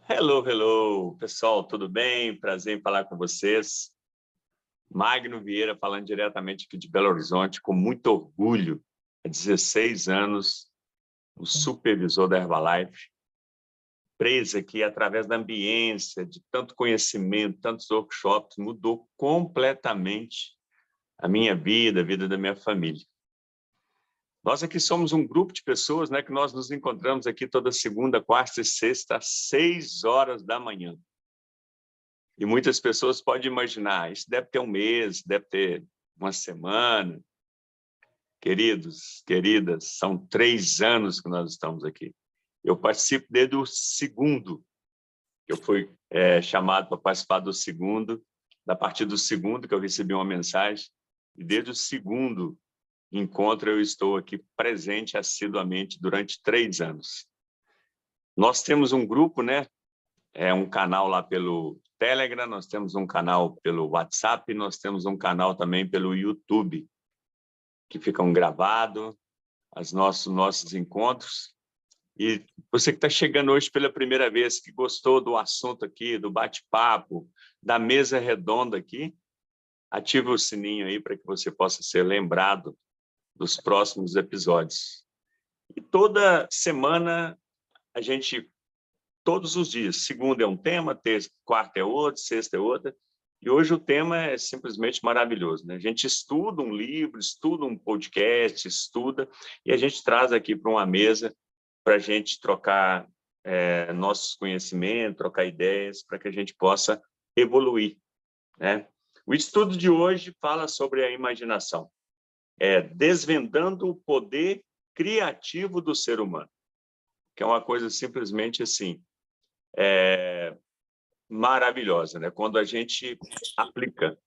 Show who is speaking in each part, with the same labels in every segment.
Speaker 1: Hello, hello, pessoal, tudo bem? Prazer em falar com vocês. Magno Vieira falando diretamente aqui de Belo Horizonte, com muito orgulho. Há 16 anos, o supervisor da Herbalife, preso aqui através da ambiência, de tanto conhecimento, tantos workshops, mudou completamente a minha vida, a vida da minha família. Nós aqui somos um grupo de pessoas, né, que nós nos encontramos aqui toda segunda, quarta e sexta, às 6 horas da manhã. E muitas pessoas podem imaginar, isso deve ter um mês, deve ter uma semana. Queridos, queridas, são 3 anos que nós estamos aqui. Eu participo desde o segundo. Eu fui chamado para participar do segundo, a partir do segundo que eu recebi uma mensagem, e desde o segundo encontro eu estou aqui presente assiduamente durante 3 anos. Nós temos um grupo, né? Um canal lá pelo Telegram, nós temos um canal pelo WhatsApp, nós temos um canal também pelo YouTube, que ficam gravados os nossos encontros. E você que está chegando hoje pela primeira vez, que gostou do assunto aqui, do bate-papo, da mesa redonda aqui, ative o sininho aí para que você possa ser lembrado dos próximos episódios. E toda semana, todos os dias, segunda é um tema, terça, quarta é outro, sexta é outra, e hoje o tema é simplesmente maravilhoso, né? A gente estuda um livro, estuda um podcast, estuda, e a gente traz aqui para uma mesa para a gente trocar nossos conhecimentos, trocar ideias, para que a gente possa evoluir, né? O estudo de hoje fala sobre a imaginação, desvendando o poder criativo do ser humano, que é uma coisa simplesmente assim, maravilhosa, né? Quando a gente aplica,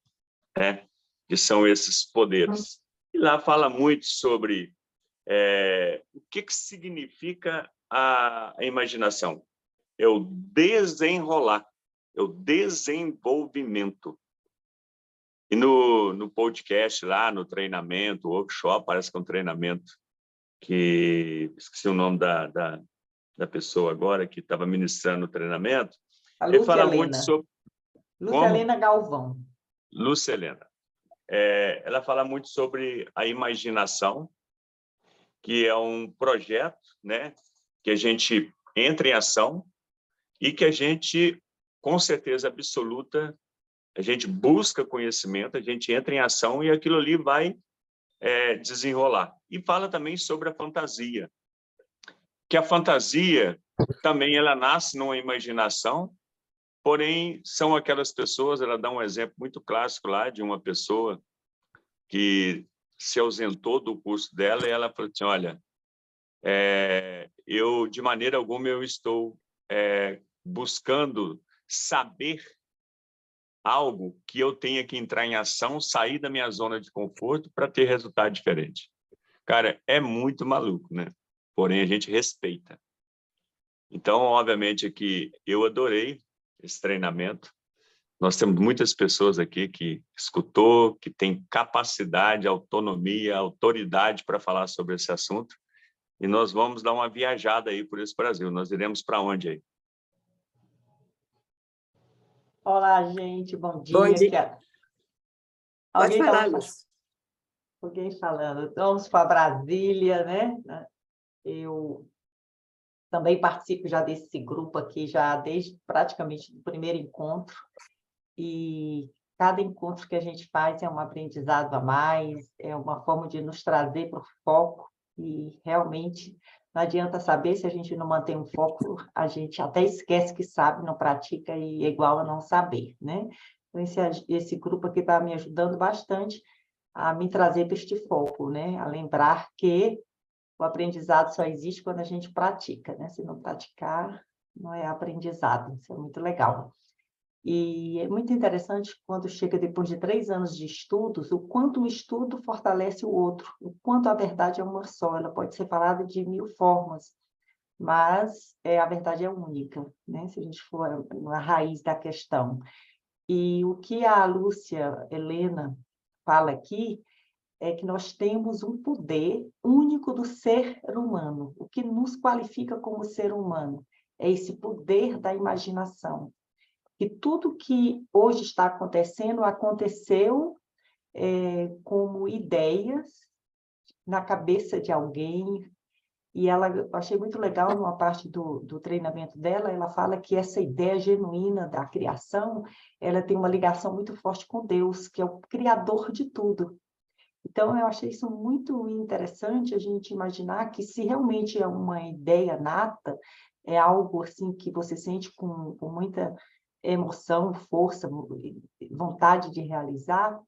Speaker 1: né? Que são esses poderes. E lá fala muito sobre o que significa a imaginação. É o desenrolar, é o desenvolvimento. E no podcast lá, no treinamento, workshop, parece que é um treinamento que... Esqueci o nome da pessoa agora que estava ministrando o treinamento.
Speaker 2: A
Speaker 1: Ele
Speaker 2: Lúcia
Speaker 1: fala muito
Speaker 2: Helena.
Speaker 1: sobre...
Speaker 2: Lúcia Helena Galvão.
Speaker 1: Lúcia Helena. Ela fala muito sobre a imaginação, que é um projeto, né, que a gente entra em ação e que a gente, com certeza absoluta, a gente busca conhecimento, a gente entra em ação e aquilo ali vai desenrolar. E fala também sobre a fantasia, que a fantasia também ela nasce numa imaginação, porém são aquelas pessoas, ela dá um exemplo muito clássico lá de uma pessoa que se ausentou do curso dela e ela falou assim, olha, eu, de maneira alguma, eu estou buscando saber algo que eu tenha que entrar em ação, sair da minha zona de conforto para ter resultado diferente. Cara, é muito maluco, né? Porém, a gente respeita. Então, obviamente, aqui eu adorei esse treinamento. Nós temos muitas pessoas aqui que escutou, que tem capacidade, autonomia, autoridade para falar sobre esse assunto. E nós vamos dar uma viajada aí por esse Brasil. Nós iremos para onde aí?
Speaker 2: Olá, gente, bom dia.
Speaker 3: Bom dia. Pode falar, Lúcia.
Speaker 2: Alguém falando. Vamos para Brasília, né? Eu também participo já desse grupo aqui, já desde praticamente o primeiro encontro. E cada encontro que a gente faz é um aprendizado a mais, é uma forma de nos trazer para o foco. E realmente não adianta saber se a gente não mantém um foco, a gente até esquece que sabe, não pratica e é igual a não saber, né? Então, esse grupo aqui está me ajudando bastante a me trazer para este foco, né? A lembrar que o aprendizado só existe quando a gente pratica, né? Se não praticar, não é aprendizado. Isso é muito legal. E é muito interessante quando chega depois de 3 anos de estudos, o quanto o estudo fortalece o outro, o quanto a verdade é uma só, ela pode ser falada de 1000 formas, mas a verdade é única, né? Se a gente for na raiz da questão. E o que a Lúcia Helena fala aqui é que nós temos um poder único do ser humano, o que nos qualifica como ser humano é esse poder da imaginação. E tudo que hoje está acontecendo, aconteceu como ideias na cabeça de alguém. E eu achei muito legal, numa parte do treinamento dela, ela fala que essa ideia genuína da criação, ela tem uma ligação muito forte com Deus, que é o criador de tudo. Então, eu achei isso muito interessante, a gente imaginar que se realmente é uma ideia nata, é algo assim que você sente com muita emoção, força, vontade de realizar,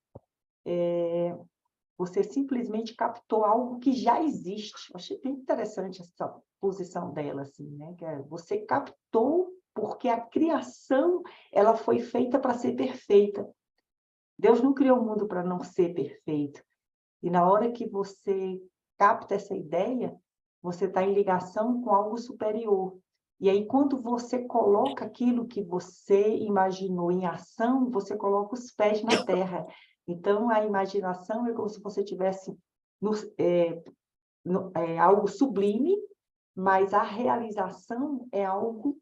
Speaker 2: você simplesmente captou algo que já existe. Eu achei bem interessante essa posição dela, assim, né? Que você captou porque a criação ela foi feita para ser perfeita. Deus não criou o mundo para não ser perfeito. E na hora que você capta essa ideia, você está em ligação com algo superior. E aí, quando você coloca aquilo que você imaginou em ação, você coloca os pés na terra. Então, a imaginação é como se você tivesse algo sublime, mas a realização é algo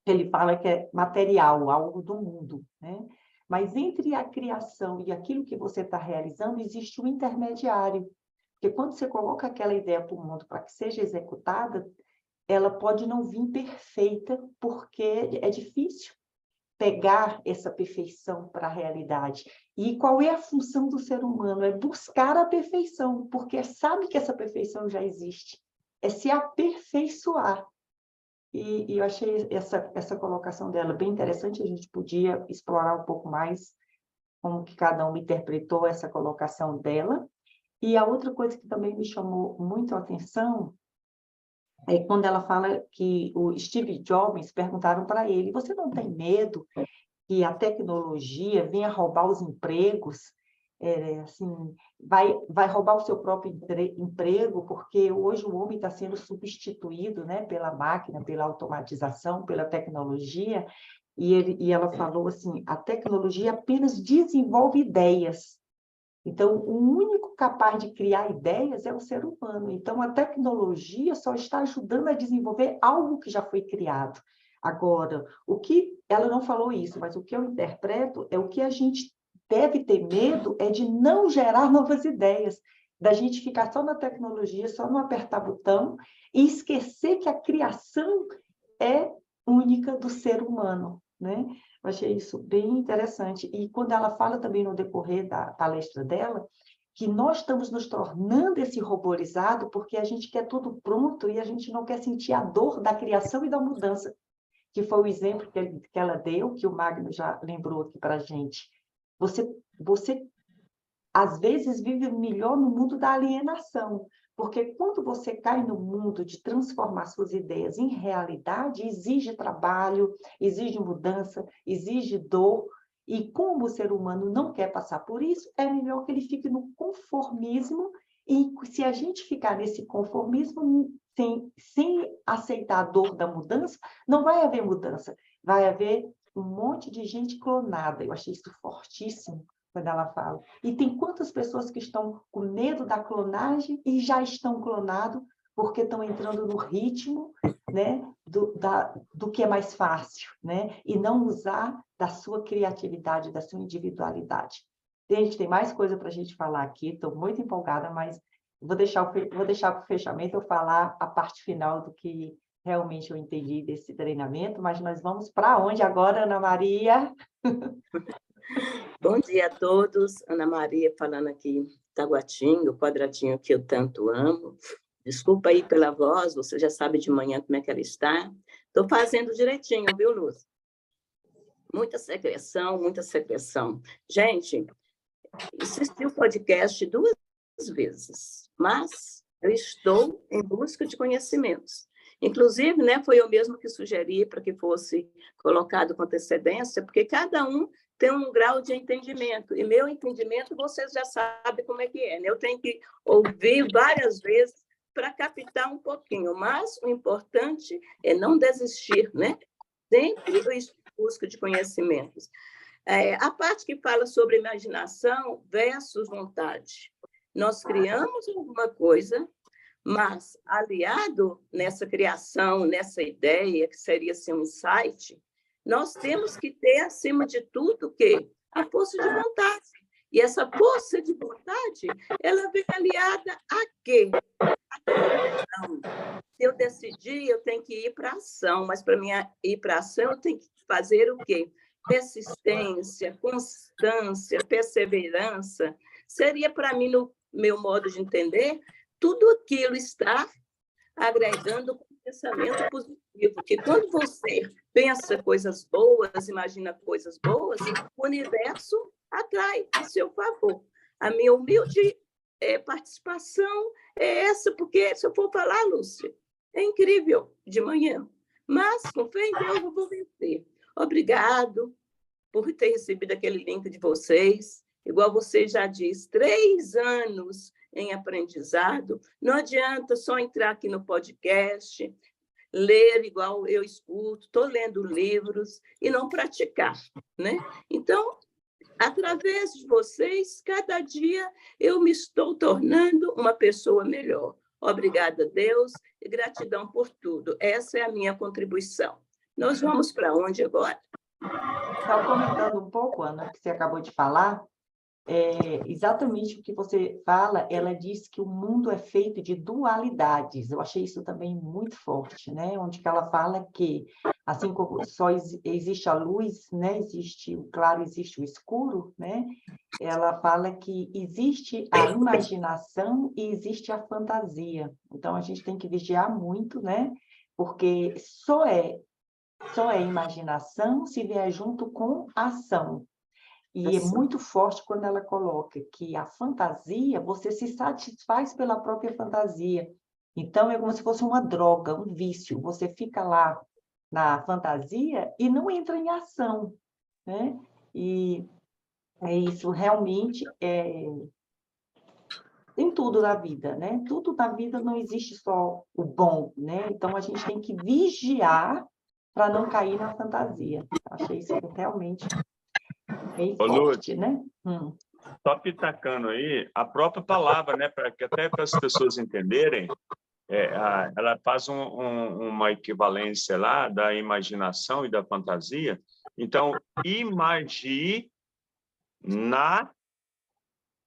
Speaker 2: ele fala que é material, algo do mundo, né? Mas entre a criação e aquilo que você está realizando, existe um intermediário. Porque quando você coloca aquela ideia para o mundo para que seja executada, ela pode não vir perfeita, porque é difícil pegar essa perfeição para a realidade. E qual é a função do ser humano? É buscar a perfeição, porque sabe que essa perfeição já existe. É se aperfeiçoar. E eu achei essa colocação dela bem interessante, a gente podia explorar um pouco mais como que cada um interpretou essa colocação dela. E a outra coisa que também me chamou muito a atenção é quando ela fala que o Steve Jobs perguntaram para ele, você não tem medo que a tecnologia venha roubar os empregos? Assim, vai roubar o seu próprio emprego, porque hoje o homem está sendo substituído, né, pela máquina, pela automatização, pela tecnologia, e ela falou assim, a tecnologia apenas desenvolve ideias. Então, o único capaz de criar ideias é o ser humano. Então, a tecnologia só está ajudando a desenvolver algo que já foi criado. Agora, ela não falou isso, mas o que eu interpreto é o que a gente deve ter medo é de não gerar novas ideias, da gente ficar só na tecnologia, só no apertar botão e esquecer que a criação é única do ser humano, né? Eu achei isso bem interessante. E quando ela fala também no decorrer da palestra dela, que nós estamos nos tornando esse roborizado porque a gente quer tudo pronto e a gente não quer sentir a dor da criação e da mudança, que foi o exemplo que ela deu, que o Magno já lembrou aqui para a gente. Você, às vezes, vive melhor no mundo da alienação, porque quando você cai no mundo de transformar suas ideias em realidade, exige trabalho, exige mudança, exige dor, e como o ser humano não quer passar por isso, é melhor que ele fique no conformismo, e se a gente ficar nesse conformismo, sem aceitar a dor da mudança, não vai haver mudança, vai haver um monte de gente clonada. Eu achei isso fortíssimo quando ela fala. E tem quantas pessoas que estão com medo da clonagem e já estão clonados porque estão entrando no ritmo, né, do que é mais fácil, né, e não usar da sua criatividade, da sua individualidade. Gente, tem mais coisa para a gente falar aqui, estou muito empolgada, mas vou deixar para o fechamento eu falar a parte final do que realmente eu entendi desse treinamento, mas nós vamos para onde agora, Ana Maria?
Speaker 3: Bom dia a todos. Ana Maria falando aqui, Taguatinga, o quadradinho que eu tanto amo. Desculpa aí pela voz, você já sabe de manhã como é que ela está. Estou fazendo direitinho, viu, Luz? Muita secreção, muita secreção. Gente, assisti o podcast 2 vezes, mas eu estou em busca de conhecimentos. Inclusive, né, foi eu mesmo que sugeri para que fosse colocado com antecedência, porque cada um tem um grau de entendimento, e meu entendimento, vocês já sabem como é que é, né? Eu tenho que ouvir várias vezes para captar um pouquinho, mas o importante é não desistir, né? Sempre eu estou em busca de conhecimentos. A parte que fala sobre imaginação versus vontade. Nós criamos alguma coisa, Mas, aliado nessa criação, nessa ideia, que seria assim, um insight, nós temos que ter, acima de tudo, o quê? A força de vontade. E essa força de vontade, ela vem aliada a quê? Então, se eu decidir, eu tenho que ir para a ação, mas para mim ir para a ação, eu tenho que fazer o quê? Persistência, constância, perseverança. Seria para mim, no meu modo de entender, tudo aquilo está agregando com pensamento positivo, que quando você pensa coisas boas, imagina coisas boas, o universo atrai a seu favor. A minha humilde participação é essa, porque se eu for falar, Lúcia, é incrível de manhã, mas com fé em Deus eu vou vencer. Obrigado por ter recebido aquele link de vocês. Igual você já diz, 3 anos em aprendizado. Não adianta só entrar aqui no podcast, ler igual eu escuto, estou lendo livros e não praticar, né? Então, através de vocês, cada dia eu me estou tornando uma pessoa melhor. Obrigada, Deus, e gratidão por tudo. Essa é a minha contribuição. Nós vamos para onde agora?
Speaker 2: Só comentando um pouco, Ana, que você acabou de falar, exatamente o que você fala, ela diz que o mundo é feito de dualidades. Eu achei isso também muito forte, né? Onde que ela fala que, assim como só existe a luz, né? Existe o claro, existe o escuro, né? Ela fala que existe a imaginação e existe a fantasia. Então, a gente tem que vigiar muito, né? Porque só é imaginação se vier junto com ação. E é muito forte quando ela coloca que a fantasia, você se satisfaz pela própria fantasia. Então, é como se fosse uma droga, um vício. Você fica lá na fantasia e não entra em ação, né? E isso realmente tem tudo na vida, né? Tudo na vida não existe só o bom, né? Então, a gente tem que vigiar para não cair na fantasia. Achei isso realmente bem
Speaker 1: Ô,
Speaker 2: forte,
Speaker 1: Lúcia,
Speaker 2: né?
Speaker 1: só pitacando aí, a própria palavra, né, até para as pessoas entenderem, ela faz uma equivalência lá da imaginação e da fantasia. Então, imagine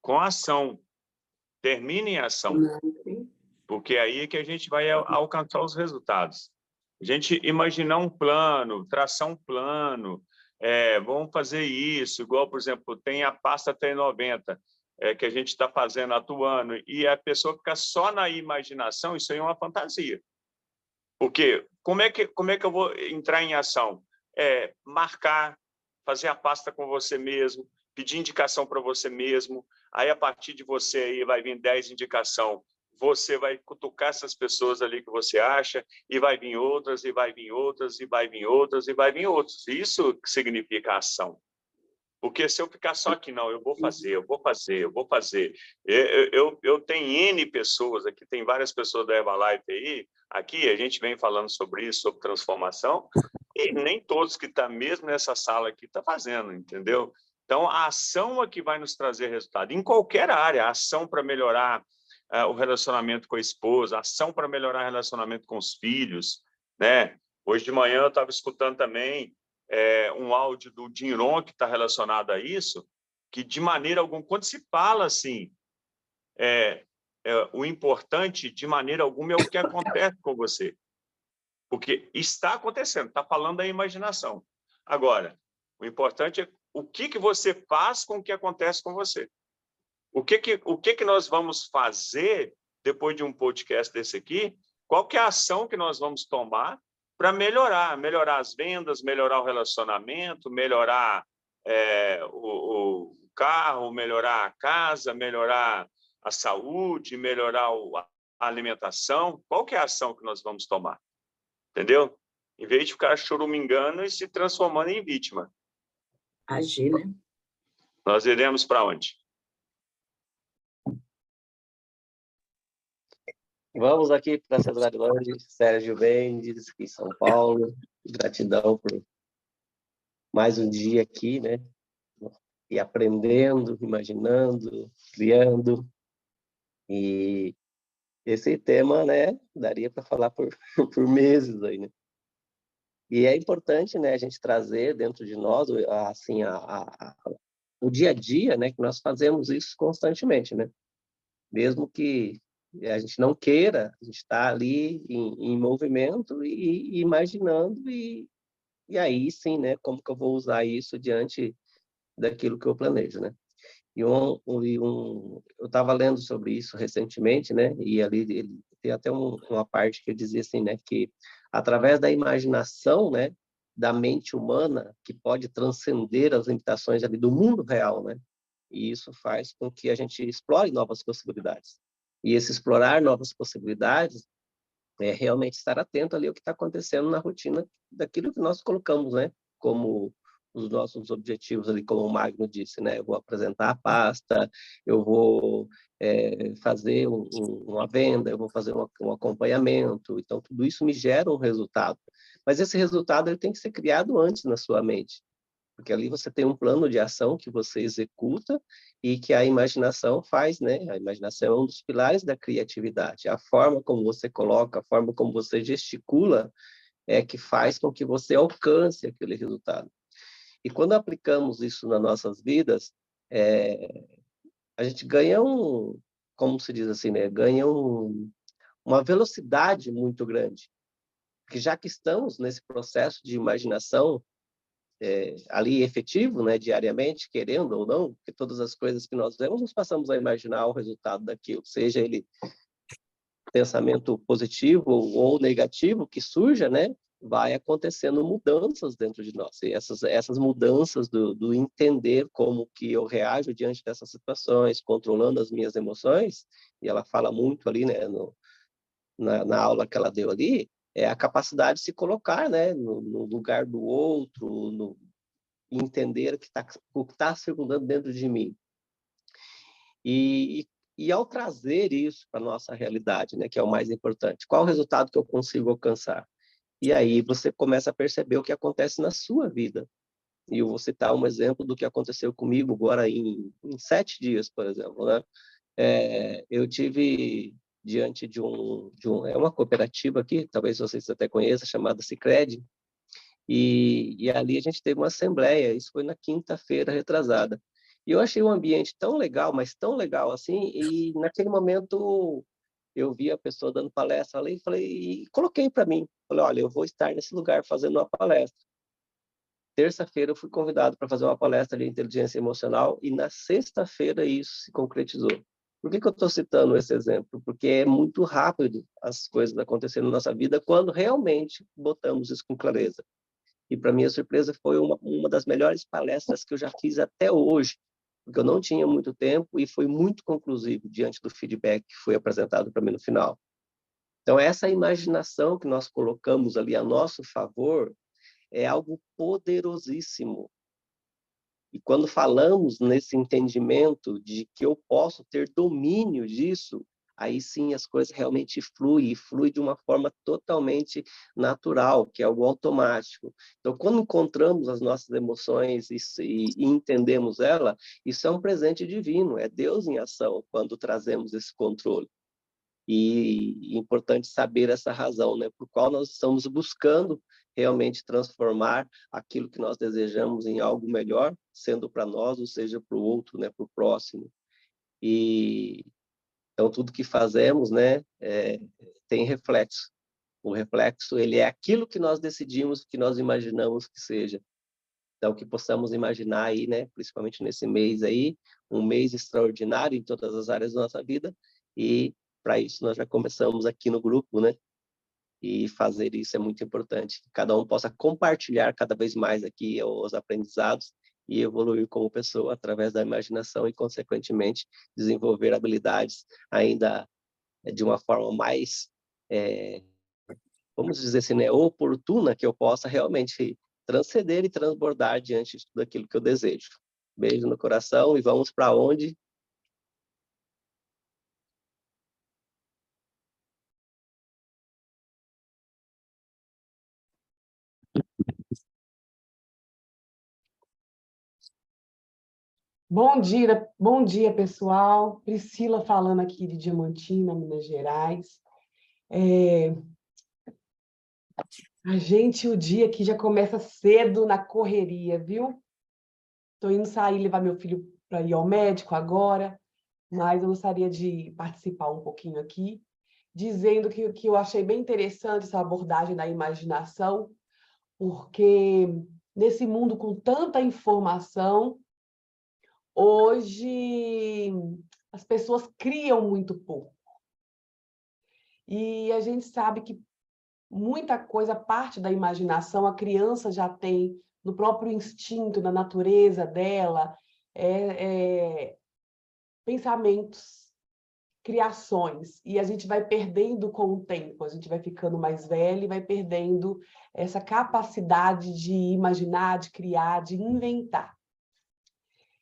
Speaker 1: com ação, termine em ação, porque é aí que a gente vai alcançar os resultados. A gente imaginar um plano, traçar um plano, vamos fazer isso, igual, por exemplo, tem a pasta T90, que a gente está fazendo, atuando, e a pessoa fica só na imaginação, isso aí é uma fantasia. Porque como é que eu vou entrar em ação? Marcar, fazer a pasta com você mesmo, pedir indicação para você mesmo, aí a partir de você aí vai vir 10 indicações, você vai cutucar essas pessoas ali que você acha, e vai vir outras, e vai vir outras, e vai vir outras, e vai vir outras. Isso que significa ação. Porque se eu ficar só aqui, não, eu vou fazer, eu vou fazer, eu vou fazer. Eu tenho N pessoas aqui, tem várias pessoas da Herbalife aí, aqui a gente vem falando sobre isso, sobre transformação, e nem todos que estão mesmo nessa sala aqui estão fazendo, entendeu? Então, a ação é que vai nos trazer resultado, em qualquer área, a ação para melhorar o relacionamento com a esposa, a ação para melhorar o relacionamento com os filhos, né? Hoje de manhã eu estava escutando também um áudio do Jim Rohn que está relacionado a isso, que de maneira alguma, quando se fala assim, o importante de maneira alguma é o que acontece com você, porque está acontecendo, está falando da imaginação. Agora, o importante é o que você faz com o que acontece com você. O que nós vamos fazer depois de um podcast desse aqui? Qual que é a ação que nós vamos tomar para melhorar as vendas, melhorar o relacionamento, melhorar o carro, melhorar a casa, melhorar a saúde, melhorar a alimentação? Qual que é a ação que nós vamos tomar? Entendeu? Em vez de ficar choramingando e se transformando em vítima.
Speaker 3: Agir, né?
Speaker 1: Nós iremos para onde?
Speaker 4: Vamos aqui para a Cesarilândia, Sérgio Mendes, em São Paulo. Gratidão por mais um dia aqui, né? E aprendendo, imaginando, criando. E esse tema, né, daria para falar por, por meses aí, né? E é importante, né, a gente trazer dentro de nós, assim, o dia a dia, né, que nós fazemos isso constantemente, né? Mesmo que a gente não queira, a gente está ali em movimento e imaginando, e aí sim, né, como que eu vou usar isso diante daquilo que eu planejo, né? Eu estava lendo sobre isso recentemente, né? E ali ele tem até uma parte que eu dizia assim, né? Que através da imaginação, né? Da mente humana, que pode transcender as limitações ali do mundo real, né? E isso faz com que a gente explore novas possibilidades. E esse explorar novas possibilidades é realmente estar atento ali ao que está acontecendo na rotina daquilo que nós colocamos, né? Como os nossos objetivos ali, como o Magno disse, né? Eu vou apresentar a pasta, eu vou fazer uma venda, eu vou fazer um acompanhamento. Então, tudo isso me gera um resultado. Mas esse resultado ele tem que ser criado antes na sua mente. Porque ali você tem um plano de ação que você executa e que a imaginação faz, né? A imaginação é um dos pilares da criatividade. A forma como você coloca, a forma como você gesticula é que faz com que você alcance aquele resultado. E quando aplicamos isso nas nossas vidas, a gente ganha como se diz assim, né? Ganha uma velocidade muito grande. Porque já que estamos nesse processo de imaginação, ali efetivo, né, diariamente, querendo ou não, porque todas as coisas que nós vemos, nós passamos a imaginar o resultado daquilo, seja ele pensamento positivo ou negativo que surja, né, vai acontecendo mudanças dentro de nós. E essas mudanças do entender como que eu reajo diante dessas situações, controlando as minhas emoções, e ela fala muito ali, né, na aula que ela deu ali, é a capacidade de se colocar, né, no lugar do outro, entender o que está circundando dentro de mim. E ao trazer isso para a nossa realidade, né, que é o mais importante, qual o resultado que eu consigo alcançar? E aí você começa a perceber o que acontece na sua vida. E eu vou citar um exemplo do que aconteceu comigo agora em 7 dias, por exemplo, né? Eu tive diante é uma cooperativa aqui, talvez vocês até conheçam, chamada Sicredi, e ali a gente teve uma assembleia, isso foi na quinta-feira retrasada. E eu achei o ambiente tão legal, mas tão legal assim, e naquele momento eu vi a pessoa dando palestra ali e falei, e coloquei para mim, falei, olha, eu vou estar nesse lugar fazendo uma palestra. Terça-feira eu fui convidado para fazer uma palestra de inteligência emocional e na sexta-feira isso se concretizou. Por que eu estou citando esse exemplo? Porque é muito rápido as coisas acontecendo na nossa vida quando realmente botamos isso com clareza. E, para minha surpresa, foi uma das melhores palestras que eu já fiz até hoje, porque eu não tinha muito tempo e foi muito conclusivo diante do feedback que foi apresentado para mim no final. Então, essa imaginação que nós colocamos ali a nosso favor é algo poderosíssimo. E quando falamos nesse entendimento de que eu posso ter domínio disso, aí sim as coisas realmente fluem, e flui de uma forma totalmente natural, que é algo automático. Então, quando encontramos as nossas emoções e entendemos ela, isso é um presente divino, é Deus em ação quando trazemos esse controle. E é importante saber essa razão, né, por qual nós estamos buscando realmente transformar aquilo que nós desejamos em algo melhor, sendo para nós, ou seja, para o outro, né, para o próximo. E então tudo que fazemos, né, tem reflexo. O reflexo, ele é aquilo que nós decidimos, que nós imaginamos que seja. Então, que possamos imaginar aí, né, principalmente nesse mês aí, um mês extraordinário em todas as áreas da nossa vida, e para isso nós já começamos aqui no grupo, né, e fazer isso é muito importante. Que cada um possa compartilhar cada vez mais aqui os aprendizados e evoluir como pessoa através da imaginação e, consequentemente, desenvolver habilidades ainda de uma forma mais, vamos dizer assim, né, oportuna, que eu possa realmente transcender e transbordar diante de tudo aquilo que eu desejo. Beijo no coração e vamos para onde
Speaker 5: Bom dia, pessoal. Priscila falando aqui de Diamantina, Minas Gerais. O dia aqui já começa cedo na correria, viu? Estou indo sair, levar meu filho para ir ao médico agora, mas eu gostaria de participar um pouquinho aqui, dizendo que eu achei bem interessante essa abordagem da imaginação, porque nesse mundo com tanta informação, hoje as pessoas criam muito pouco. E a gente sabe que muita coisa parte da imaginação, a criança já tem no próprio instinto, na natureza dela, pensamentos, criações, e a gente vai perdendo com o tempo, a gente vai ficando mais velho e vai perdendo essa capacidade de imaginar, de criar, de inventar.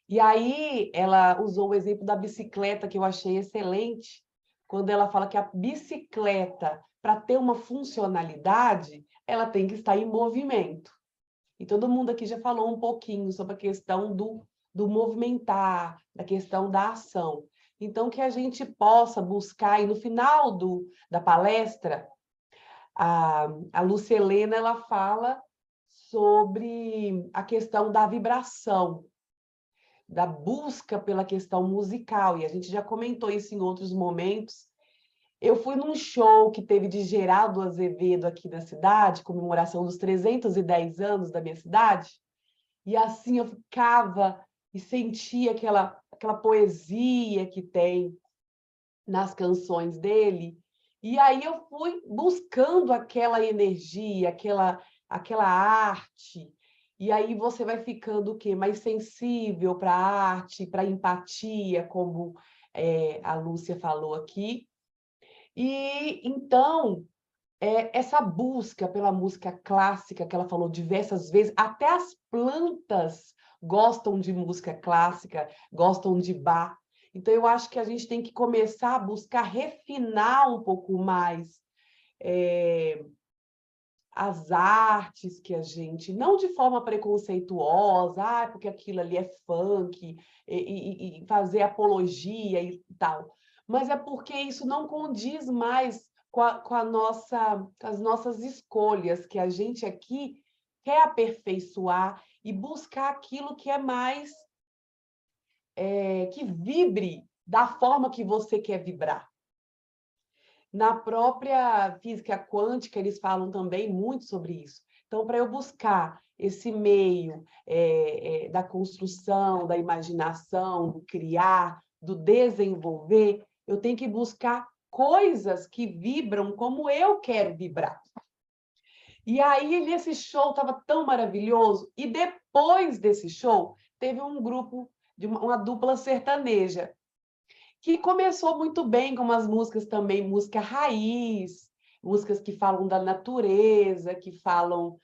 Speaker 5: E aí ela usou o exemplo da bicicleta, que eu achei excelente, quando ela fala que a bicicleta, para ter uma funcionalidade, ela tem que estar em movimento. E todo mundo aqui já falou um pouquinho sobre a questão do movimentar, da questão da ação. Então, que a gente possa buscar, e no final da palestra, a Lúcia Helena ela fala sobre a questão da vibração, da busca pela questão musical, e a gente já comentou isso em outros momentos. Eu fui num show que teve de Geraldo Azevedo aqui na cidade, comemoração dos 310 anos da minha cidade, e assim eu ficava e sentia aquela poesia que tem nas canções dele, e aí eu fui buscando aquela energia, aquela arte, e aí você vai ficando o quê? Mais sensível para a arte, para a empatia, como a Lúcia falou aqui. E então, essa busca pela música clássica, que ela falou diversas vezes, até as plantas gostam de música clássica, gostam de Bach. Então, eu acho que a gente tem que começar a buscar refinar um pouco mais as artes que a gente, não de forma preconceituosa, porque aquilo ali é funk, e fazer apologia e tal, mas é porque isso não condiz mais com as nossas escolhas, que a gente aqui quer aperfeiçoar e buscar aquilo que é mais, que vibre da forma que você quer vibrar. Na própria física quântica, eles falam também muito sobre isso. Então, para eu buscar esse meio da construção, da imaginação, do criar, do desenvolver, eu tenho que buscar coisas que vibram como eu quero vibrar. E aí, esse show estava tão maravilhoso, e depois desse show, teve um grupo, de uma dupla sertaneja, que começou muito bem com umas músicas também, música raiz, músicas que falam da natureza, que falam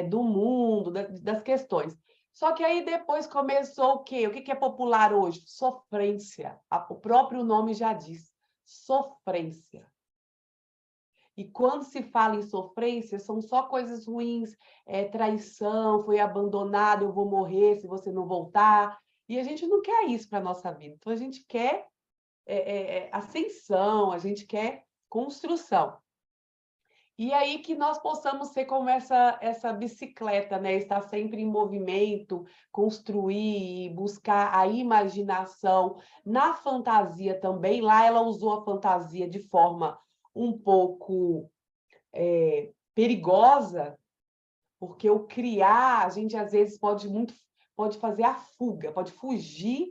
Speaker 5: do mundo, das questões. Só que aí depois começou o quê? O que é popular hoje? Sofrência. O próprio nome já diz, sofrência. E quando se fala em sofrência, são só coisas ruins, traição, foi abandonado, eu vou morrer se você não voltar. E a gente não quer isso para a nossa vida. Então, a gente quer ascensão, a gente quer construção. E aí que nós possamos ser como essa bicicleta, né? Estar sempre em movimento, construir, buscar a imaginação. Na fantasia também, lá ela usou a fantasia de forma um pouco perigosa, porque o criar, a gente às vezes pode fazer a fuga, pode fugir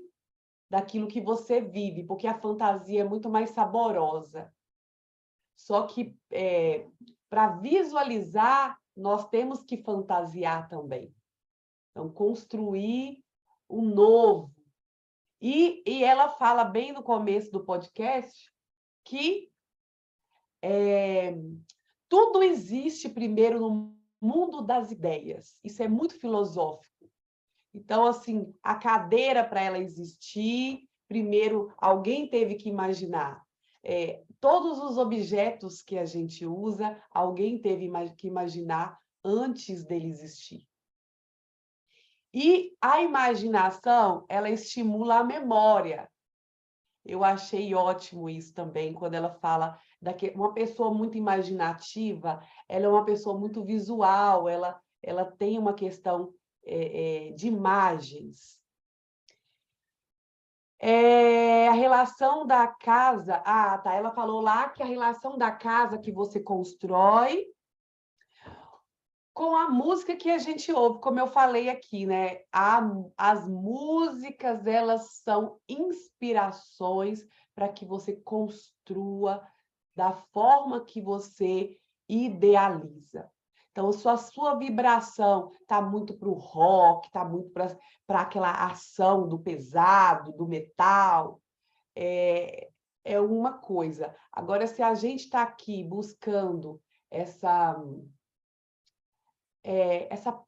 Speaker 5: daquilo que você vive, porque a fantasia é muito mais saborosa. Só que, para visualizar, nós temos que fantasiar também. Então, construir o novo. E ela fala bem no começo do podcast que tudo existe primeiro no mundo das ideias. Isso é muito filosófico. Então, assim, a cadeira, para ela existir, primeiro alguém teve que imaginar. Todos os objetos que a gente usa, alguém teve que imaginar antes dele existir. E a imaginação, ela estimula a memória. Eu achei ótimo isso também, quando ela fala uma pessoa muito imaginativa, ela é uma pessoa muito visual, ela tem uma questão de imagens. A relação da casa... tá, ela falou lá que a relação da casa que você constrói com a música que a gente ouve, como eu falei aqui, né? As músicas, elas são inspirações para que você construa da forma que você idealiza. Então, se a sua vibração está muito para o rock, está muito para aquela ação do pesado, do metal, é uma coisa. Agora, se a gente está aqui buscando essa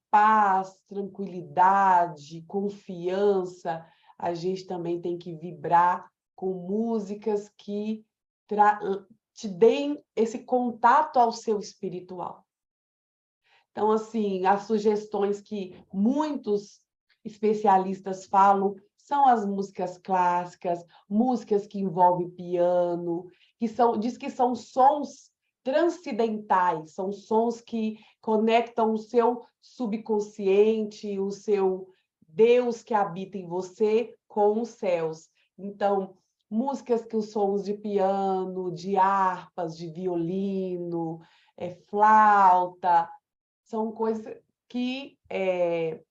Speaker 5: paz, tranquilidade, confiança, a gente também tem que vibrar com músicas que te deem esse contato ao seu espiritual. Então, assim, as sugestões que muitos especialistas falam são as músicas clássicas, músicas que envolvem piano, diz que são sons transcendentais, são sons que conectam o seu subconsciente, o seu Deus que habita em você com os céus. Então, músicas que os sons de piano, de harpas, de violino, flauta, são coisas que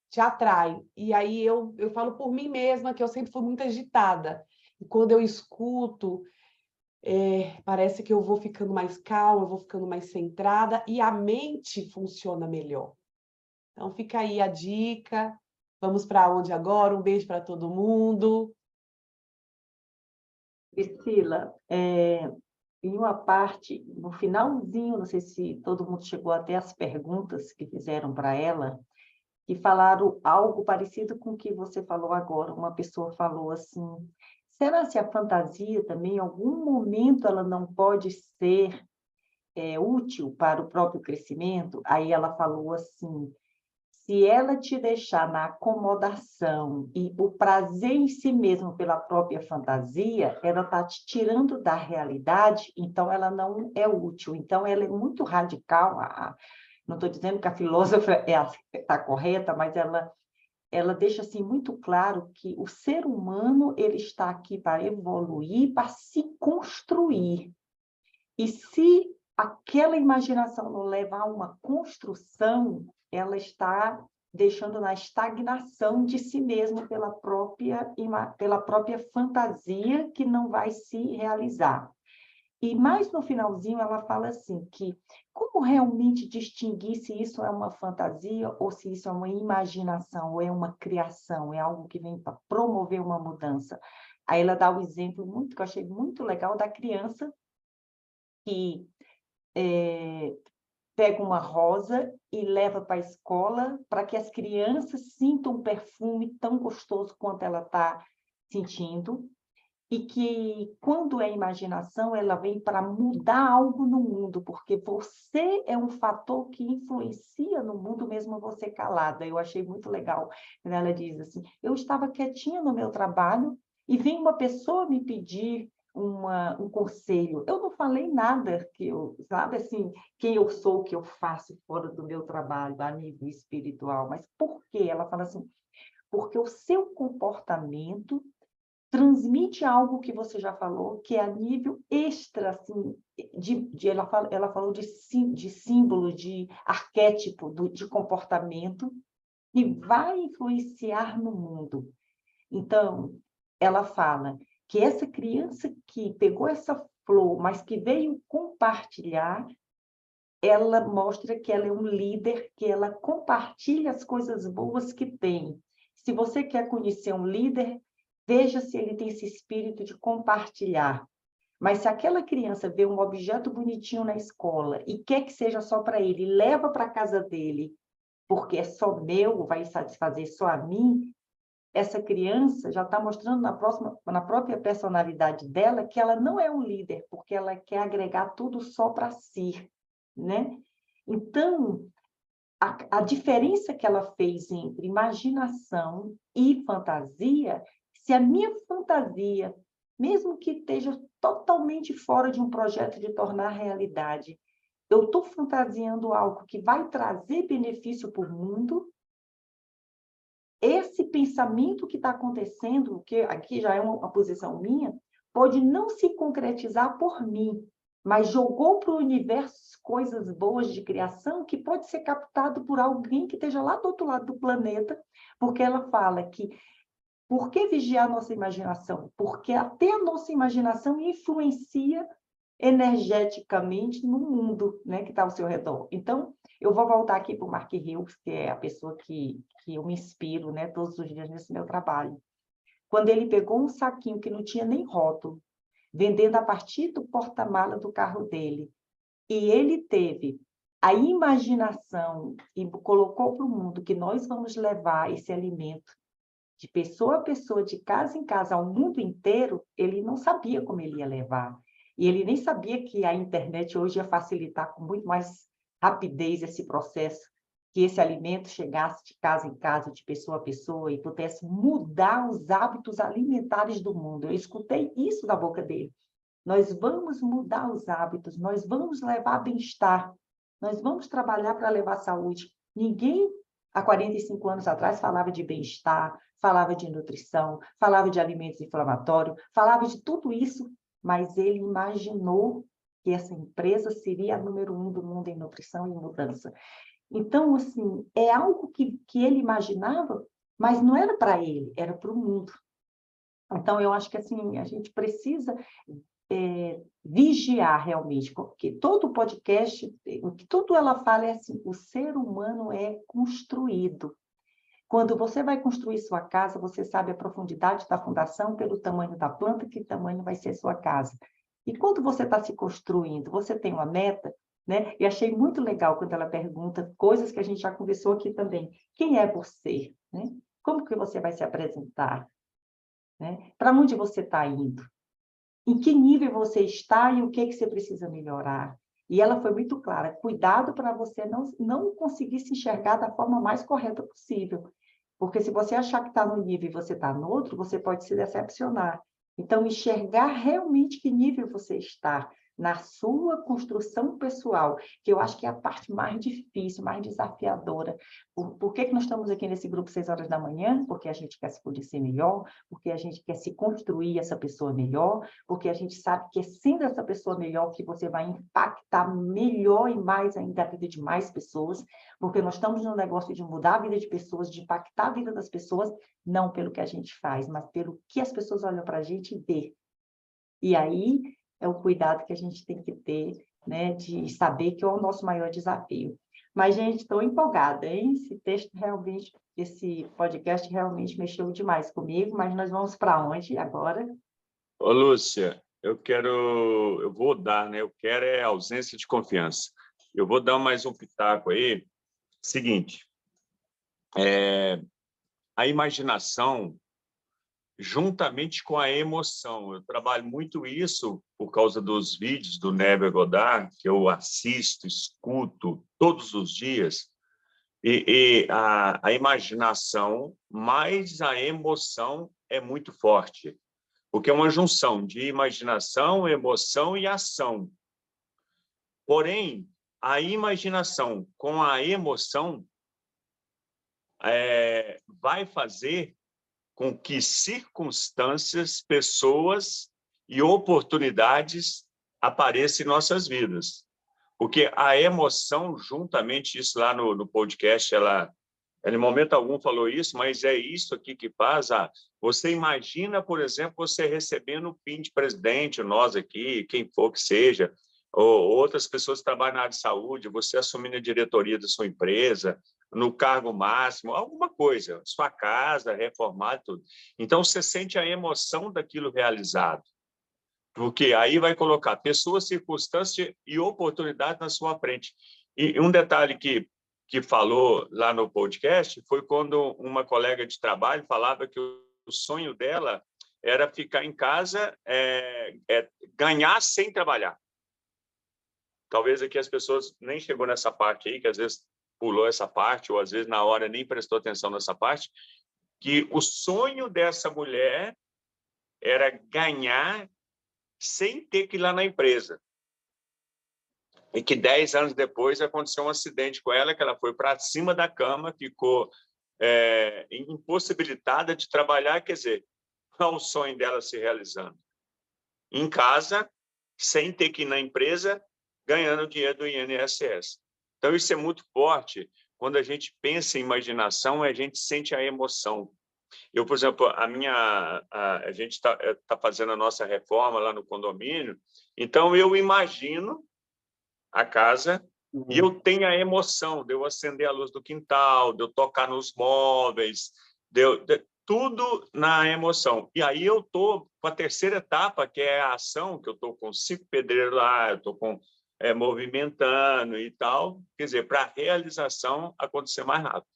Speaker 5: te atraem. E aí eu falo por mim mesma, que eu sempre fui muito agitada. E quando eu escuto, parece que eu vou ficando mais calma, eu vou ficando mais centrada e a mente funciona melhor. Então fica aí a dica. Vamos para onde agora? Um beijo para todo mundo.
Speaker 2: Priscila, em uma parte, no finalzinho, não sei se todo mundo chegou até as perguntas que fizeram para ela, que falaram algo parecido com o que você falou agora. Uma pessoa falou assim, será que a fantasia também, em algum momento, ela não pode ser útil para o próprio crescimento? Aí ela falou assim, se ela te deixar na acomodação e o prazer em si mesmo pela própria fantasia, ela está te tirando da realidade, então ela não é útil. Então, ela é muito radical. Não estou dizendo que a filósofa está correta, mas ela deixa assim, muito claro que o ser humano ele está aqui para evoluir, para se construir. E se aquela imaginação não leva a uma construção, ela está deixando na estagnação de si mesmo pela própria fantasia que não vai se realizar. E mais no finalzinho ela fala assim, que como realmente distinguir se isso é uma fantasia ou se isso é uma imaginação, ou é uma criação, é algo que vem para promover uma mudança. Aí ela dá o exemplo que eu achei muito legal da criança que pega uma rosa e leva para a escola para que as crianças sintam um perfume tão gostoso quanto ela está sentindo, e que, quando é imaginação, ela vem para mudar algo no mundo, porque você é um fator que influencia no mundo, mesmo você calada. Eu achei muito legal. Ela diz assim, eu estava quietinha no meu trabalho e vem uma pessoa me pedir um conselho. Eu não falei nada, sabe assim, quem eu sou, o que eu faço fora do meu trabalho, a nível espiritual. Mas por quê? Ela fala assim, porque o seu comportamento transmite algo que você já falou, que é a nível extra, assim, ela falou de símbolo, de arquétipo, de comportamento, que vai influenciar no mundo. Então, ela fala que essa criança que pegou essa flor, mas que veio compartilhar, ela mostra que ela é um líder, que ela compartilha as coisas boas que tem. Se você quer conhecer um líder, veja se ele tem esse espírito de compartilhar. Mas se aquela criança vê um objeto bonitinho na escola e quer que seja só para ele, leva para a casa dele, porque é só meu, vai satisfazer só a mim, essa criança já está mostrando na própria personalidade dela que ela não é um líder, porque ela quer agregar tudo só para si, né? Então, a diferença que ela fez entre imaginação e fantasia, se a minha fantasia, mesmo que esteja totalmente fora de um projeto de tornar realidade, eu estou fantasiando algo que vai trazer benefício para o mundo, esse pensamento que está acontecendo, que aqui já é uma posição minha, pode não se concretizar por mim, mas jogou para o universo coisas boas de criação que pode ser captado por alguém que esteja lá do outro lado do planeta, porque ela fala que por que vigiar a nossa imaginação? Porque até a nossa imaginação influencia energeticamente no mundo, né, que está ao seu redor. Então, eu vou voltar aqui para o Mark Hills, que é a pessoa que eu me inspiro, né, todos os dias nesse meu trabalho. Quando ele pegou um saquinho que não tinha nem rótulo, vendendo a partir do porta-mala do carro dele, e ele teve a imaginação e colocou para o mundo que nós vamos levar esse alimento de pessoa a pessoa, de casa em casa, ao mundo inteiro, ele não sabia como ele ia levar. E ele nem sabia que a internet hoje ia facilitar com muito mais rapidez esse processo, que esse alimento chegasse de casa em casa, de pessoa a pessoa, e pudesse mudar os hábitos alimentares do mundo. Eu escutei isso da boca dele. Nós vamos mudar os hábitos, nós vamos levar bem-estar, nós vamos trabalhar para levar saúde. Ninguém, há 45 anos atrás, falava de bem-estar, falava de nutrição, falava de alimentos inflamatórios, falava de tudo isso, mas ele imaginou que essa empresa seria a número 1 do mundo em nutrição e mudança. Então, assim, é algo que ele imaginava, mas não era para ele, era para o mundo. Então, eu acho que assim, a gente precisa vigiar realmente, porque todo podcast, o que tudo ela fala é assim, o ser humano é construído. Quando você vai construir sua casa, você sabe a profundidade da fundação pelo tamanho da planta, que tamanho vai ser sua casa. E quando você está se construindo, você tem uma meta, né? E achei muito legal quando ela pergunta coisas que a gente já conversou aqui também. Quem é você? Né? Como que você vai se apresentar? Né? Para onde você está indo? Em que nível você está e o que você precisa melhorar? E ela foi muito clara, cuidado para você não conseguir se enxergar da forma mais correta possível. Porque se você achar que está no nível e você está no outro, você pode se decepcionar. Então, enxergar realmente que nível você está na sua construção pessoal, que eu acho que é a parte mais difícil, mais desafiadora. Por que nós estamos aqui nesse grupo 6 horas da manhã? Porque a gente quer se conhecer melhor, porque a gente quer se construir essa pessoa melhor, porque a gente sabe que sendo essa pessoa melhor que você vai impactar melhor e mais ainda a vida de mais pessoas, porque nós estamos no negócio de mudar a vida de pessoas, de impactar a vida das pessoas, não pelo que a gente faz, mas pelo que as pessoas olham para a gente e vê. E aí é o cuidado que a gente tem que ter, né, de saber que é o nosso maior desafio. Mas, gente, estou empolgada, hein? Esse podcast realmente mexeu demais comigo, mas nós vamos para onde agora?
Speaker 1: Ô, Lúcia, eu vou dar, né? Eu quero é ausência de confiança. Eu vou dar mais um pitaco aí. Seguinte, a imaginação juntamente com a emoção. Eu trabalho muito isso por causa dos vídeos do Neville Goddard, que eu assisto, escuto todos os dias, e a imaginação mais a emoção é muito forte, porque é uma junção de imaginação, emoção e ação. Porém, a imaginação com a emoção vai fazer com que circunstâncias, pessoas e oportunidades apareçam em nossas vidas. Porque a emoção, juntamente, isso lá no podcast, ela em momento algum falou isso, mas é isso aqui que faz. Você imagina, por exemplo, você recebendo um PIN de presidente, nós aqui, quem for que seja, ou outras pessoas que trabalham na área de saúde, você assumindo a diretoria da sua empresa, no cargo máximo, alguma coisa, sua casa, reformar tudo. Então, você sente a emoção daquilo realizado, porque aí vai colocar pessoas, circunstâncias e oportunidades na sua frente. E um detalhe que falou lá no podcast foi quando uma colega de trabalho falava que o sonho dela era ficar em casa, ganhar sem trabalhar. Talvez aqui as pessoas nem chegou nessa parte aí, que às vezes pulou essa parte, ou às vezes na hora nem prestou atenção nessa parte, que o sonho dessa mulher era ganhar sem ter que ir lá na empresa. E que 10 anos depois aconteceu um acidente com ela, que ela foi para cima da cama, ficou impossibilitada de trabalhar, quer dizer, olha o sonho dela se realizando. Em casa, sem ter que ir na empresa, ganhando dinheiro do INSS. Então, isso é muito forte. Quando a gente pensa em imaginação, a gente sente a emoção. Eu, por exemplo, a gente está fazendo a nossa reforma lá no condomínio, então eu imagino a casa e eu tenho a emoção de eu acender a luz do quintal, de eu tocar nos móveis, tudo na emoção. E aí eu estou com a terceira etapa, que é a ação, que eu estou com 5 pedreiros lá, eu estou movimentando e tal, quer dizer, para a realização acontecer mais rápido.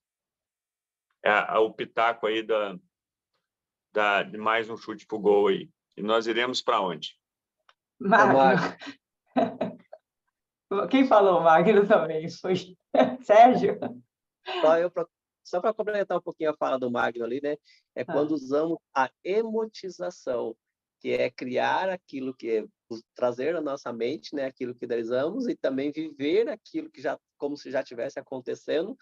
Speaker 1: O pitaco aí de mais um chute para o gol aí. E nós iremos para onde?
Speaker 2: Magno. Quem falou Magno também? Foi Sérgio?
Speaker 4: Só para complementar um pouquinho a fala do Magno ali, né? É quando usamos a emotização, que é criar aquilo que é trazer na nossa mente, né? Aquilo que idealizamos e também viver aquilo que já como se já estivesse acontecendo,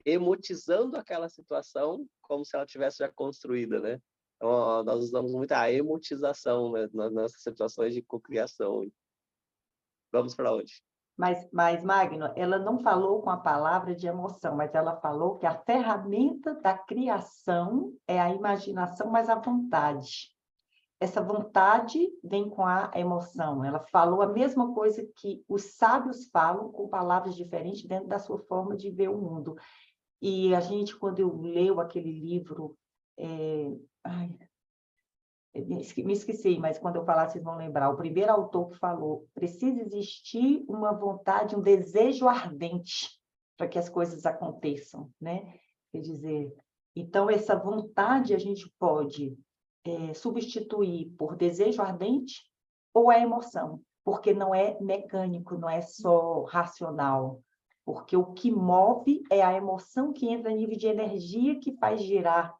Speaker 4: emotizando aquela situação como se ela tivesse já construída, né? Então, nós usamos muito a emotização, né, nas situações de cocriação. Vamos para onde?
Speaker 2: Mas, Magno, ela não falou com a palavra de emoção, mas ela falou que a ferramenta da criação é a imaginação, mas a vontade. Essa vontade vem com a emoção. Ela falou a mesma coisa que os sábios falam, com palavras diferentes, dentro da sua forma de ver o mundo. E a gente, quando eu leio aquele livro... me esqueci, mas quando eu falar, vocês vão lembrar. O primeiro autor que falou, precisa existir uma vontade, um desejo ardente para que as coisas aconteçam, né? Quer dizer, então, essa vontade a gente pode substituir por desejo ardente ou a emoção, porque não é mecânico, não é só racional, porque o que move é a emoção que entra a nível de energia que faz girar,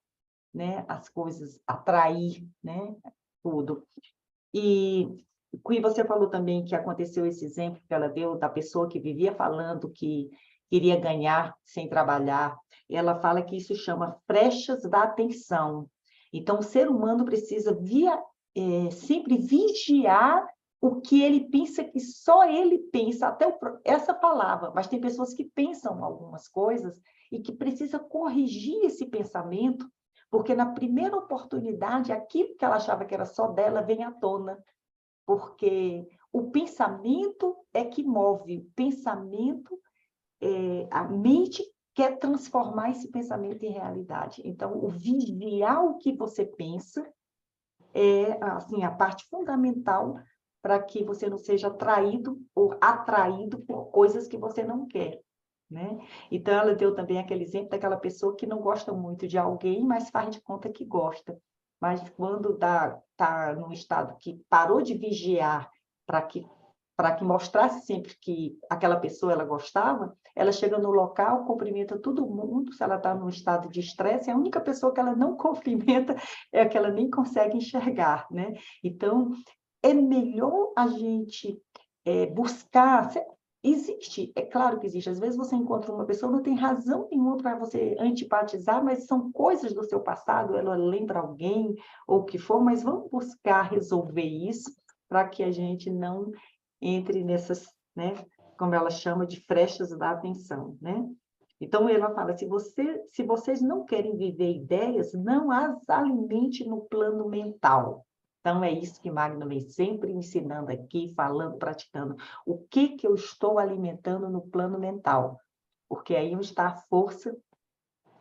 Speaker 2: né, as coisas, atrair, né, tudo. E você falou também que aconteceu esse exemplo que ela deu da pessoa que vivia falando que queria ganhar sem trabalhar. Ela fala que isso chama frechas da atenção. Então, o ser humano precisa sempre vigiar o que ele pensa, que só ele pensa, até essa palavra, mas tem pessoas que pensam algumas coisas e que precisa corrigir esse pensamento, porque na primeira oportunidade, aquilo que ela achava que era só dela vem à tona, porque o pensamento é que move, o pensamento, a mente quer transformar esse pensamento em realidade. Então, o vigiar o que você pensa é assim, a parte fundamental para que você não seja atraído ou atraído por coisas que você não quer, né? Então, ela deu também aquele exemplo daquela pessoa que não gosta muito de alguém, mas faz de conta que gosta. Mas quando está num estado que parou de vigiar para que mostrasse sempre que aquela pessoa ela gostava, ela chega no local, cumprimenta todo mundo. Se ela está num estado de estresse, a única pessoa que ela não cumprimenta é a que ela nem consegue enxergar, né? Então, é melhor a gente buscar... Existe, é claro que existe. Às vezes você encontra uma pessoa, não tem razão nenhuma para você antipatizar, mas são coisas do seu passado, ela lembra alguém ou o que for, mas vamos buscar resolver isso para que a gente não entre nessas, né, como ela chama, de frechas da atenção, né? Então, ela fala, se vocês não querem viver ideias, não as alimente no plano mental. Então, é isso que Magno vem sempre ensinando aqui, falando, praticando. O que eu estou alimentando no plano mental? Porque aí está a força,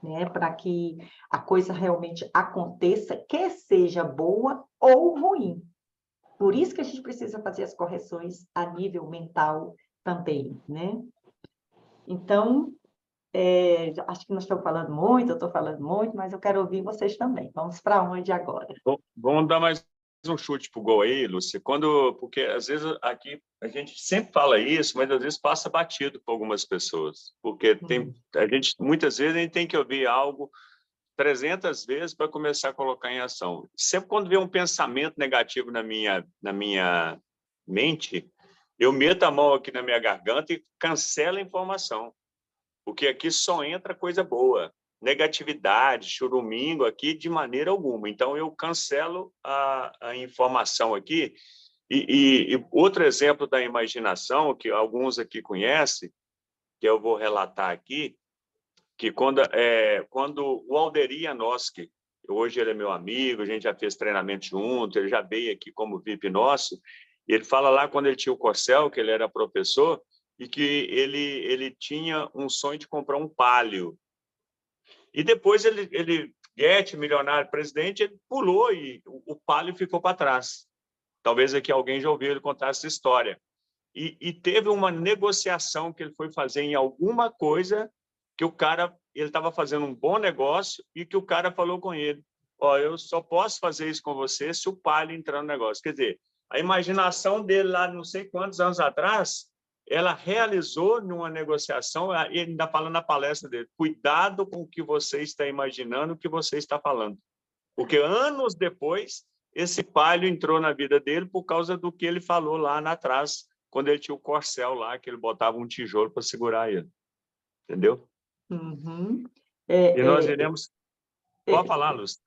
Speaker 2: né, para que a coisa realmente aconteça, quer seja boa ou ruim. Por isso que a gente precisa fazer as correções a nível mental também, né? Então, acho que nós estamos falando muito, eu estou falando muito, mas eu quero ouvir vocês também. Vamos para onde agora?
Speaker 1: Vamos dar mais um chute para o gol aí, Lúcia, porque às vezes aqui a gente sempre fala isso, mas às vezes passa batido por algumas pessoas, porque muitas vezes a gente tem que ouvir algo 300 vezes para começar a colocar em ação. Sempre quando vem um pensamento negativo na minha mente, eu meto a mão aqui na minha garganta e cancelo a informação, porque aqui só entra coisa boa. Negatividade, churumingo aqui de maneira alguma. Então, eu cancelo a informação aqui. E outro exemplo da imaginação, que alguns aqui conhecem, que eu vou relatar aqui, que quando o Alderi Janoski, hoje ele é meu amigo, a gente já fez treinamento junto, ele já veio aqui como VIP nosso, ele fala lá quando ele tinha o Corcel, que ele era professor, e que ele tinha um sonho de comprar um Palio. E depois Goethe, milionário presidente, ele pulou e o Palio ficou para trás. Talvez aqui alguém já ouviu ele contar essa história. E teve uma negociação que ele foi fazer em alguma coisa que ele estava fazendo um bom negócio e que o cara falou com ele, eu só posso fazer isso com você se o Palio entrar no negócio. Quer dizer, a imaginação dele lá, não sei quantos anos atrás, ela realizou numa negociação, ele ainda fala na palestra dele, cuidado com o que você está imaginando, o que você está falando. Porque anos depois, esse Palio entrou na vida dele por causa do que ele falou lá atrás, quando ele tinha o Corcel lá, que ele botava um tijolo para segurar ele. Entendeu?
Speaker 2: Uhum.
Speaker 1: E nós iremos... Pode falar, Lúcia.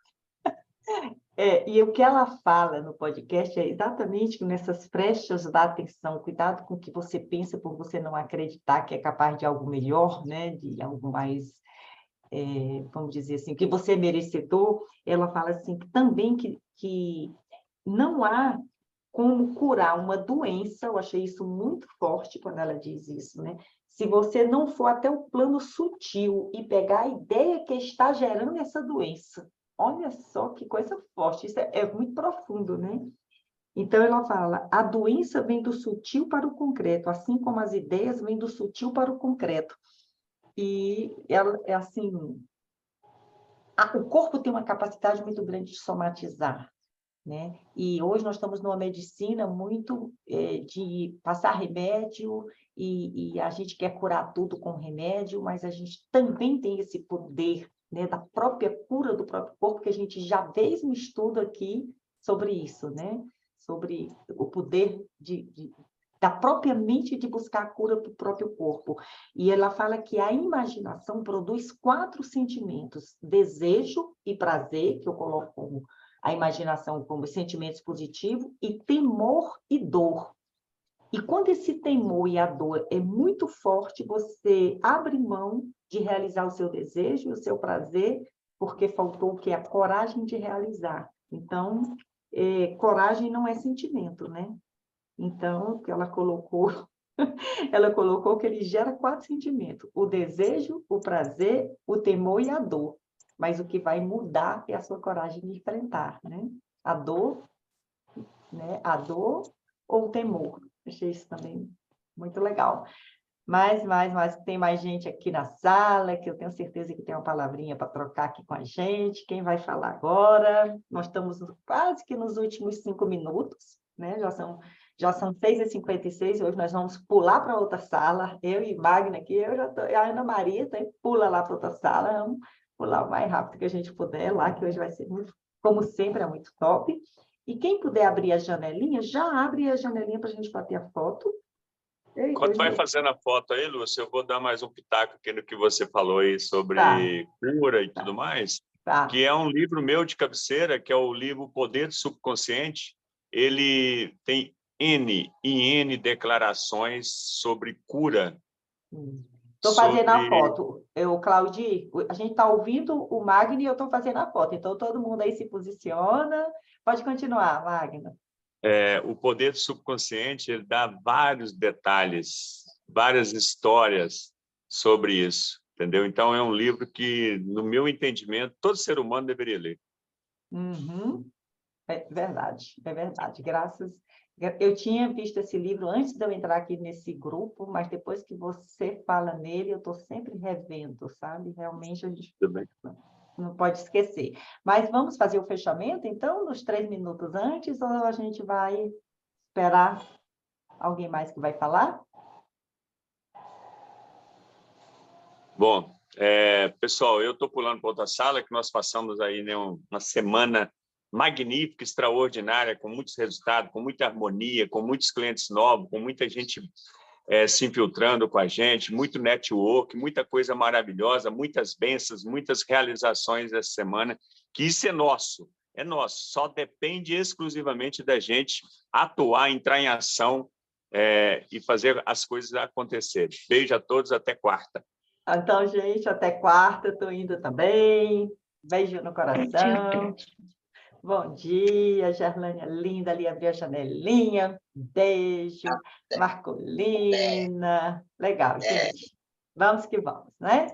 Speaker 2: E o que ela fala no podcast é exatamente nessas frechas da atenção, cuidado com o que você pensa por você não acreditar que é capaz de algo melhor, né? De algo mais, vamos dizer assim, que você é merecedor. Ela fala assim, que também que não há como curar uma doença, eu achei isso muito forte quando ela diz isso, né? Se você não for até o plano sutil e pegar a ideia que está gerando essa doença. Olha só que coisa forte, isso é muito profundo, né? Então, ela fala, a doença vem do sutil para o concreto, assim como as ideias vêm do sutil para o concreto. E, ela, é assim, o corpo tem uma capacidade muito grande de somatizar, né? E hoje nós estamos numa medicina muito de passar remédio, e a gente quer curar tudo com remédio, mas a gente também tem esse poder, né, da própria cura do próprio corpo, que a gente já fez um estudo aqui sobre isso, né? Sobre o poder da própria mente de buscar a cura do próprio corpo. E ela fala que a imaginação produz 4 sentimentos: desejo e prazer, que eu coloco como a imaginação como sentimentos positivos, e temor e dor. E quando esse temor e a dor é muito forte, você abre mão de realizar o seu desejo, o seu prazer, porque faltou o que? A coragem de realizar. Então, coragem não é sentimento, né? Então, o que ela colocou, ela colocou que ele gera 4 sentimentos: o desejo, o prazer, o temor e a dor. Mas o que vai mudar é a sua coragem de enfrentar, né? A dor, né? A dor ou o temor. Achei isso também muito legal. Mas tem mais gente aqui na sala, que eu tenho certeza que tem uma palavrinha para trocar aqui com a gente. Quem vai falar agora? Nós estamos quase que nos últimos 5 minutos, né? Já são 6h56, hoje nós vamos pular para outra sala. Eu e Magna aqui, a Ana Maria pula lá para outra sala, vamos pular o mais rápido que a gente puder lá, que hoje vai ser muito, como sempre, é muito top. E quem puder abrir a janelinha, já abre a janelinha para a gente bater a foto.
Speaker 1: Enquanto vai fazendo a foto aí, Lúcia, eu vou dar mais um pitaco aqui no que você falou aí sobre cura e tudo mais, que é um livro meu de cabeceira, que é o livro Poder do Subconsciente. Ele tem N declarações sobre cura.
Speaker 2: Estou fazendo a foto. Claudi, a gente está ouvindo o Magno e eu estou fazendo a foto. Então, todo mundo aí se posiciona. Pode continuar, Magno.
Speaker 1: O Poder do Subconsciente, ele dá vários detalhes, várias histórias sobre isso, entendeu? Então, é um livro que, no meu entendimento, todo ser humano deveria ler.
Speaker 2: Uhum. É verdade. Eu tinha visto esse livro antes de eu entrar aqui nesse grupo, mas depois que você fala nele, eu estou sempre revendo, sabe? Realmente a gente... não pode esquecer. Mas vamos fazer o fechamento, então, nos 3 minutos antes, ou a gente vai esperar alguém mais que vai falar?
Speaker 1: Bom, pessoal, eu estou pulando para outra sala, que nós passamos aí, né, uma semana magnífica, extraordinária, com muitos resultados, com muita harmonia, com muitos clientes novos, com muita gente se infiltrando com a gente, muito network, muita coisa maravilhosa, muitas bênçãos, muitas realizações essa semana, que isso é nosso, só depende exclusivamente da gente atuar, entrar em ação e fazer as coisas acontecerem. Beijo a todos, até quarta.
Speaker 2: Então, gente, até quarta, estou indo também. Beijo no coração. Bom dia, Gerlânia linda, ali abriu a janelinha. Beijo, Marcolina. Legal, gente. Vamos que vamos, né?